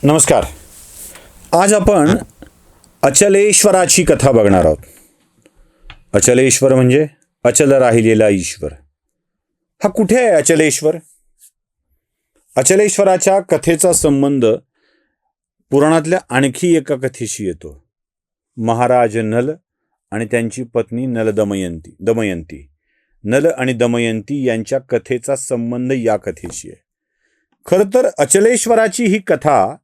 नमस्कार. आज आपण अचलेश्वराची कथा बघणार आहोत. अचलेश्वर म्हणजे अचल राहिलेला ईश्वर. हा कुठे आहे अचलेश्वर? अचलेश्वराच्या कथेचा संबंध पुराणातल्या आणखी एका कथेशी येतो. महाराज नल आणि त्यांची पत्नी दमयंती. नल आणि दमयंती यांच्या कथेचा संबंध या कथेशी आहे. खरं तर अचलेश्वराची ही कथा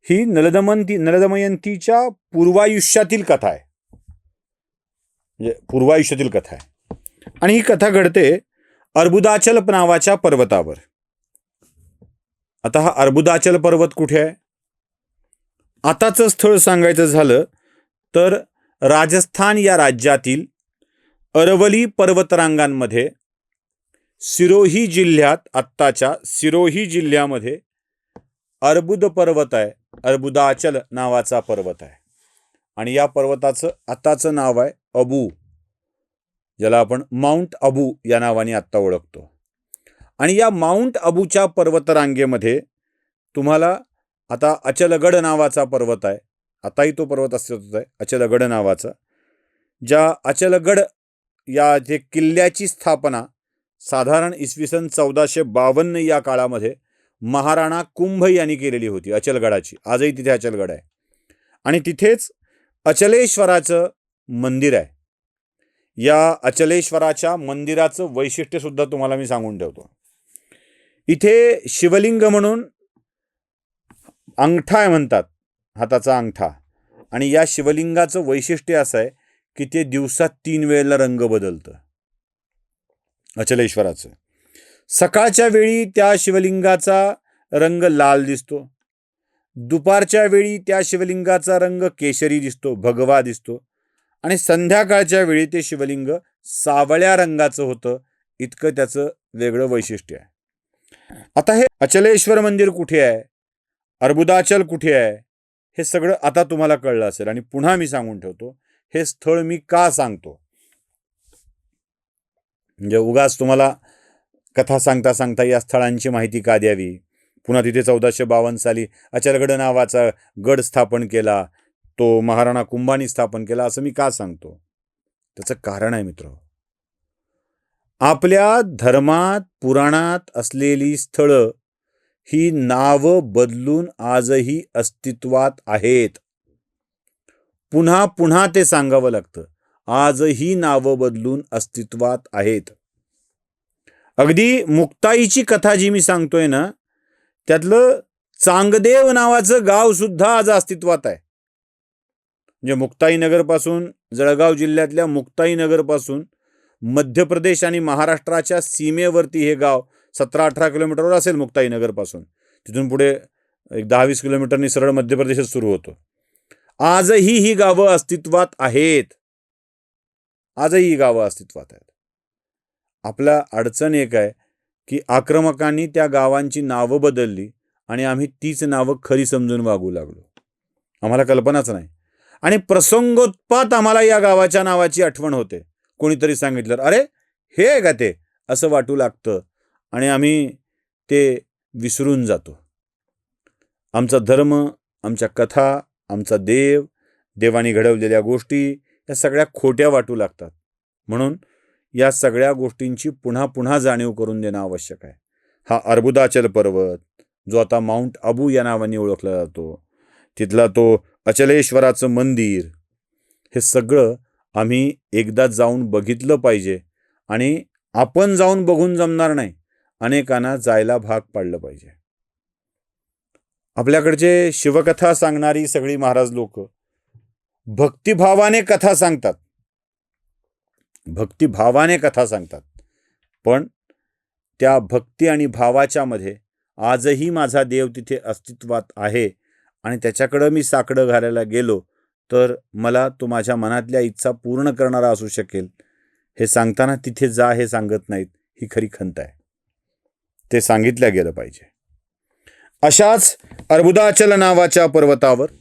ही नलदमयंतीच्या पूर्वायुष्यातील कथा आहे. म्हणजे पूर्वायुष्यातील कथा आहे. आणि ही कथा घडते अर्बुदाचल नावाच्या पर्वतावर. आता हा अर्बुदाचल पर्वत कुठे आहे? आताचं स्थळ सांगायचं झालं तर राजस्थान या राज्यातील अरवली पर्वतरांगांमध्ये सिरोही जिल्ह्यात, आत्ताच्या सिरोही जिल्ह्यामध्ये अर्बुद पर्वत आहे. अर्बुदाचल नावाचा पर्वत आहे. आणि या पर्वताचं आताचं नाव आहे अबू, ज्याला आपण माउंट अबू या नावाने आत्ता ओळखतो. आणि या माउंट अबूच्या पर्वतरांगेमध्ये तुम्हाला आता अचलगड नावाचा पर्वत आहे. आताही तो पर्वत अस्तित्वात आहे, अचलगड नावाचा. ज्या अचलगड या जे किल्ल्याची स्थापना साधारण इसवी सन 1452 या काळामध्ये महाराणा कुंभ यांनी केलेली होती अचलगडाची. आजही तिथे अचलगड आहे. आणि तिथेच अचलेश्वराचं मंदिर आहे. या अचलेश्वराच्या मंदिराचं वैशिष्ट्य सुद्धा तुम्हाला मी सांगून ठेवतो. इथे शिवलिंग म्हणून अंगठा म्हणतात, हाताचा अंगठा. आणि या शिवलिंगाचं वैशिष्ट्य असं आहे की ते दिवसात 3 वेळेला रंग बदलतं अचलेश्वराचं. सकाळच्या वेळी त्या शिवलिंगाचा रंग लाल दिसतो, दुपारच्या वेळी त्या शिवलिंगाचा रंग केशरी दिसतो, भगवा दिसतो, आणि संध्याकाळच्या वेळी ते शिवलिंग सावळ्या रंगाचं होतं. इतकं त्याचं वेगळं वैशिष्ट्य आहे. आता हे अचलेश्वर मंदिर कुठे आहे, अर्बुदाचल कुठे आहे, हे सगळं आता तुम्हाला कळलं असेल. आणि पुन्हा मी सांगून ठेवतो, हे स्थळ मी का सांगतो. म्हणजे उगाच तुम्हाला कथा सांगता सांगता या स्थळांची माहिती का द्यावी. पुन्हा तिथे 1452 साली अचलगड नावाचा गड स्थापन केला, तो महाराणा कुंभानी स्थापन केला, असं मी का सांगतो. त्याचं कारण आहे मित्र. आपल्या धर्मात, पुराणात असलेली स्थळं ही नावं बदलून आजही अस्तित्वात आहेत. पुन्हा पुन्हा ते सांगावं लागतं. आजही नावं बदलून अस्तित्वात आहेत. अगदी मुक्ताईची कथा जी मी सांगतोय ना, त्यातलं चांगदेव नावाचं गाव सुद्धा आज अस्तित्वात आहे. म्हणजे मुक्ताईनगरपासून, जळगाव जिल्ह्यातल्या मुक्ताईनगरपासून मध्य प्रदेश आणि महाराष्ट्राच्या सीमेवरती हे गाव 17-18 किलोमीटरवर असेल मुक्ताईनगरपासून. तिथून पुढे एक 10-20 किलोमीटरनी सरळ मध्य प्रदेशच सुरू होतो. आजही ही गावं अस्तित्वात आहेत. आजही ही गावं अस्तित्वात आहेत. आपला अडचण एक आहे की आक्रमकांनी त्या गावांची नावं बदलली आणि आम्ही तीच नावं खरी समजून वागू लागलो. आम्हाला कल्पनाच नाही. आणि प्रसंगोत्पात आम्हाला या गावाच्या नावाची आठवण होते. कोणीतरी सांगितलं, अरे हे आहे का ते, असं वाटू लागतं. आणि आम्ही ते विसरून जातो. आमचा धर्म, आमच्या कथा, आमचा देव, देवाने घडवलेल्या गोष्टी या सगळ्या खोट्या वाटू लागतात. म्हणून या सगळ्या गोष्टींची पुन्हा पुन्हा जाणीव करून देणं आवश्यक आहे. हा अर्बुदाचल पर्वत, जो आता माउंट अबू या नावाने ओळखला जातो, तिथला तो अचलेश्वराचं मंदिर, हे सगळं आम्ही एकदा जाऊन बघितलं पाहिजे. आणि आपण जाऊन बघून जमणार नाही, अनेकांना जायला भाग पाडलं पाहिजे. आपल्याकडचे शिवकथा सांगणारी सगळी महाराज लोक भक्तिभावाने कथा सांगतात, भक्तिभावाने कथा सांगतात. पण त्या भक्ती आणि भावाच्या मध्ये आजही माझा देव तिथे अस्तित्वात आहे आणि त्याच्याकडं मी साकडं घालायला गेलो तर मला तो माझ्या मनातल्या इच्छा पूर्ण करणारा असू शकेल. हे सांगताना तिथे जा हे सांगत नाहीत, ही खरी खंत आहे. ते सांगितलं गेलं पाहिजे. अशाच अर्बुदाचल नावाच्या पर्वतावर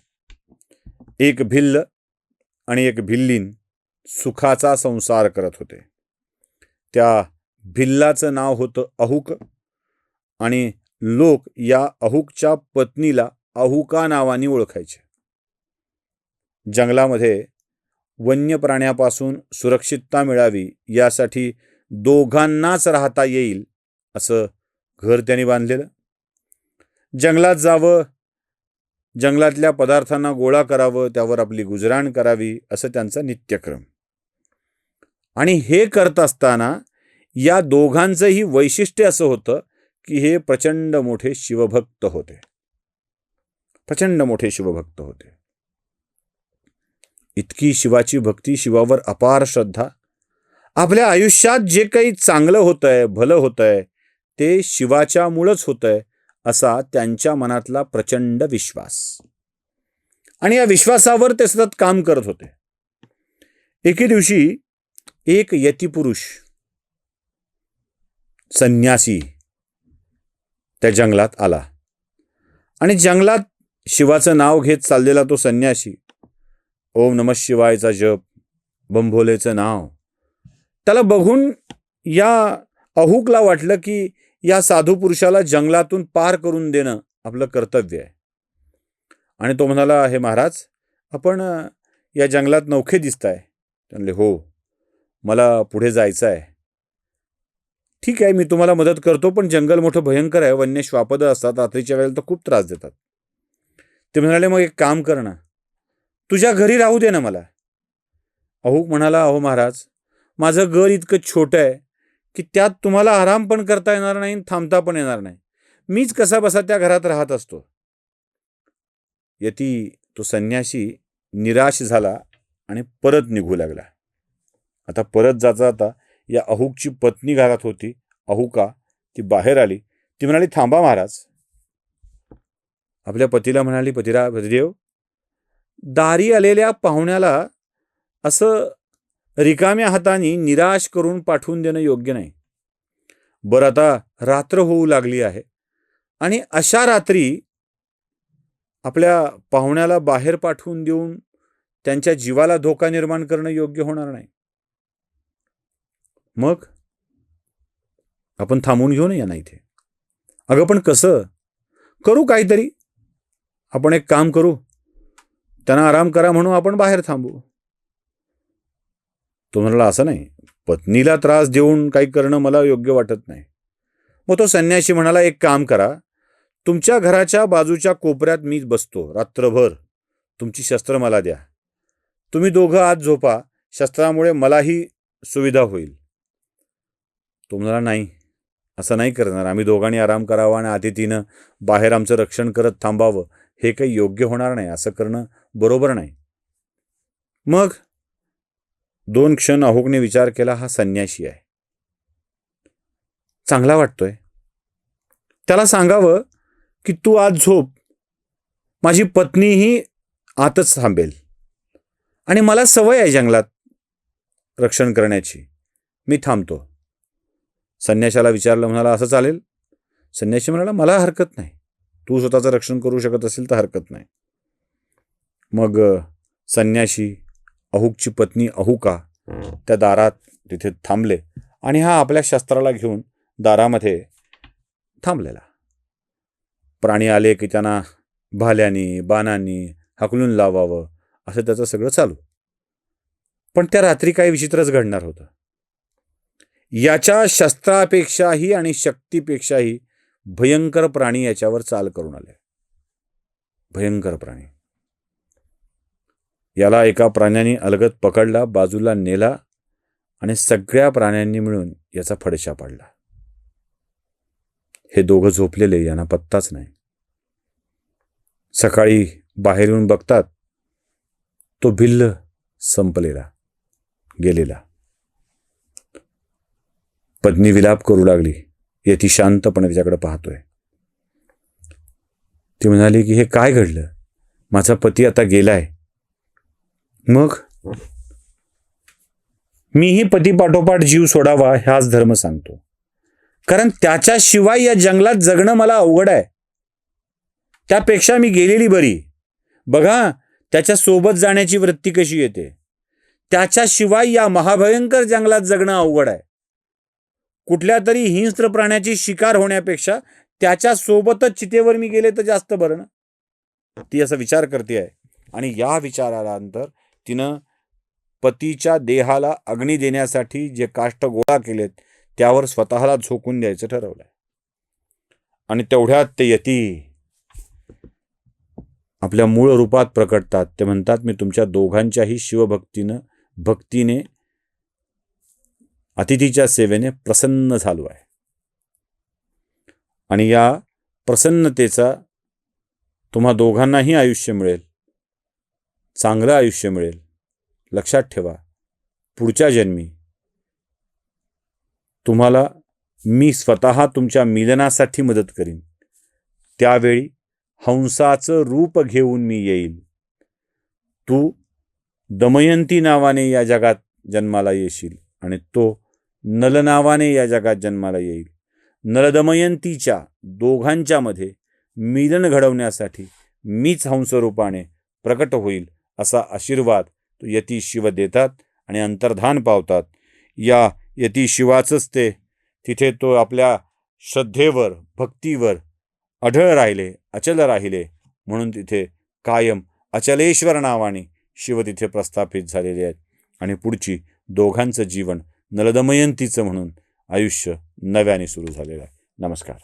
एक भिल्ल आणि एक भिल्लीन सुखाचा संसार करत होते. त्या भिल्लाचं नाव होतं अहुक आणि लोक या अहुकच्या पत्नीला अहुका नावाने ओळखायचे. जंगलामध्ये वन्य प्राण्यापासून सुरक्षितता मिळावी यासाठी दोघांनाच राहता येईल असं घर त्यांनी बांधलेलं. जंगलात जावं, जंगलातल्या पदार्थांना गोळा करावं, त्यावर आपली गुजराण करावी असं त्यांचा नित्यक्रम. आणि हे करत असताना या दोघांचंही वैशिष्ट्य असं होतं की हे प्रचंड मोठे शिवभक्त होते. प्रचंड मोठे शिवभक्त होते. इतकी शिवाची भक्ती, शिवावर अपार श्रद्धा. आपल्या आयुष्यात जे काही चांगलं होतंय, भलं होतंय ते शिवाच्या मुळंच होतंय असा त्यांच्या मनातला प्रचंड विश्वास. आणि या विश्वासावर ते सतत काम करत होते. एके दिवशी एक यतिपुरुष संन्यासी त्या जंगलात आला आणि जंगलात शिवाचं नाव घेत चाललेला तो संन्यासी, ओम नमः शिवायचा जप, बंभोलेचं नाव, त्याला बघून या अहुकला वाटलं की या साधू पुरुषाला जंगलातून पार करून देणं आपलं कर्तव्य आहे. आणि तो म्हणाला, हे महाराज, आपण या जंगलात नौखे दिसताय. म्हणले, हो, मला पुढे जायचं आहे. ठीक आहे, मी तुम्हाला मदत करतो, पण जंगल मोठं भयंकर आहे, वन्य श्वापद असतात, रात्रीच्या वेळेला तर खूप त्रास देतात. ते म्हणाले, मग एक काम कर ना, तुझ्या घरी राहू दे ना मला. अहुक म्हणाला, अहो महाराज, माझं घर इतकं छोटं आहे की त्यात तुम्हाला आराम पण करता येणार नाही, थांबता पण येणार नाही. मीच कसा बसा त्या घरात राहत असतो. यती, तो संन्यासी निराश झाला आणि परत निघू लागला. आता परत जाता या अहुकची पत्नी घरात होती, अहुका, ती बाहेर आली. ती म्हणाली, थांबा महाराज. आपल्या पतीला म्हणाली, पतिदेव, दारी आलेल्या पाहुण्याला असं रिकाम्या हाताने निराश करून पाठवून देणं योग्य नाही. बरं, आता रात्र होऊ लागली आहे आणि अशा रात्री आपल्या पाहुण्याला बाहेर पाठवून देऊन त्यांच्या जीवाला धोका निर्माण करणं योग्य होणार नाही. मग आपण थांबून घेऊ नये ना इथे. अगं पण कसं करू, काहीतरी आपण एक काम करू, त्यांना आराम करा म्हणून आपण बाहेर थांबू. तो म्हणाला, असं नाही, पत्नीला त्रास देऊन काही करणं मला योग्य वाटत नाही. मग तो संन्यासी म्हणाला, एक काम करा, तुमच्या घराच्या बाजूच्या कोपऱ्यात मी बसतो रात्रभर, तुमची शस्त्र मला द्या, तुम्ही दोघं आत झोपा, शस्त्रामुळे मलाही सुविधा होईल. तो म्हणाला, नाही, असं नाही करणार, आम्ही दोघांनी आराम करावा आणि आधी तिनं बाहेर आमचं रक्षण करत थांबावं, हे काही योग्य होणार नाही, असं करणं बरोबर नाही. मग 2 क्षण अहुकने विचार केला, हा संन्यासी आहे, चांगला वाटतोय, त्याला सांगावं की तू आज झोप, माझी पत्नीही आतच थांबेल आणि मला सवय आहे जंगलात रक्षण करण्याची, मी थांबतो. संन्याशाला विचारलं, म्हणाला, असं चालेल? संन्याशी म्हणाला, मला हरकत नाही, तू स्वतःचं रक्षण करू शकत असेल तर हरकत नाही. मग संन्याशी, अहुकची पत्नी अहुका त्या दारात तिथे थांबले आणि हा आपल्या शस्त्राला घेऊन दारामध्ये थांबलेला. प्राणी आले की त्यांना भाल्यानी बाणांनी हाकलून लावावं असं त्याचं सगळं चालू. पण त्या रात्री काही विचित्रच घडणार होतं. याच्या शस्त्रापेक्षाही आणि शक्तीपेक्षाही भयंकर प्राणी याच्यावर चाल करून आले. भयंकर प्राणी. याला एका प्राण्याने अलगद पकडला, बाजूला नेला आणि सगळ्या प्राण्यांनी मिळून याचा फडशा पाडला. हे दोघं झोपलेले, यांना पत्ताच नाही. सकाळी बाहेर येऊन बघतात, तो भिल्ल संपलेला, गेलेला. पत्नी विलाप करू लागली. यती शांतपणे तिच्याकडे पाहतोय. ती म्हणाली की हे काय घडलं, माझा पती आता गेलाय. मग मीही पतीपाठोपाठ जीव सोडावा हाच धर्म सांगतो, कारण त्याच्याशिवाय या जंगलात जगणं मला अवघड आहे. त्यापेक्षा मी गेलेली बरी. बघा त्याच्या सोबत जाण्याची वृत्ती कशी येते. त्याच्याशिवाय या महाभयंकर जंगलात जगणं अवघड आहे. कुठल्या तरी हिंस्त्र प्राण्याची शिकार होण्यापेक्षा त्याच्या सोबतच चितेवर मी गेले तर जास्त बरं ना. ती असा विचार करते आहे आणि या विचारानंतर तिनं पतीच्या देहाला अग्नी देण्यासाठी जे काष्ट गोळा केलेत त्यावर स्वतःला झोकून द्यायचं ठरवलंय. आणि तेवढ्यात ते यती आपल्या मूळ रूपात प्रकटतात. ते म्हणतात, मी तुमच्या दोघांच्याही भक्तीने अतिथीच्या सेवेने प्रसन्न झालो आहे आणि या प्रसन्नतेचा तुम्हा दोघांनाही आयुष्य मिळेल, चांगलं आयुष्य मिळेल. लक्षात ठेवा, पुढच्या जन्मी तुम्हाला मी स्वतः तुमच्या मिलनासाठी मदत करीन. त्यावेळी हंसाचं रूप घेऊन मी येईल. तू दमयंती नावाने या जगात जन्माला येशील आणि तो नल नावाने या जगात जन्माला येईल. नलदमयंतीच्या दोघांच्या मध्ये मिलन घडवण्यासाठी मीच हंसरूपाने प्रकट होईल असा आशीर्वाद तो यती शिव देतात आणि अंतर्धान पावतात. या यती शिवाचंच ते तिथे तो आपल्या श्रद्धेवर भक्तीवर अढळ राहिले, अचल राहिले, म्हणून तिथे कायम अचलेश्वर नावाने शिव तिथे प्रस्थापित झालेले आहेत आणि पुढची दोघांचं जीवन नलदमयंतीचं म्हणून आयुष्य नव्याने सुरू झालेलं आहे. नमस्कार.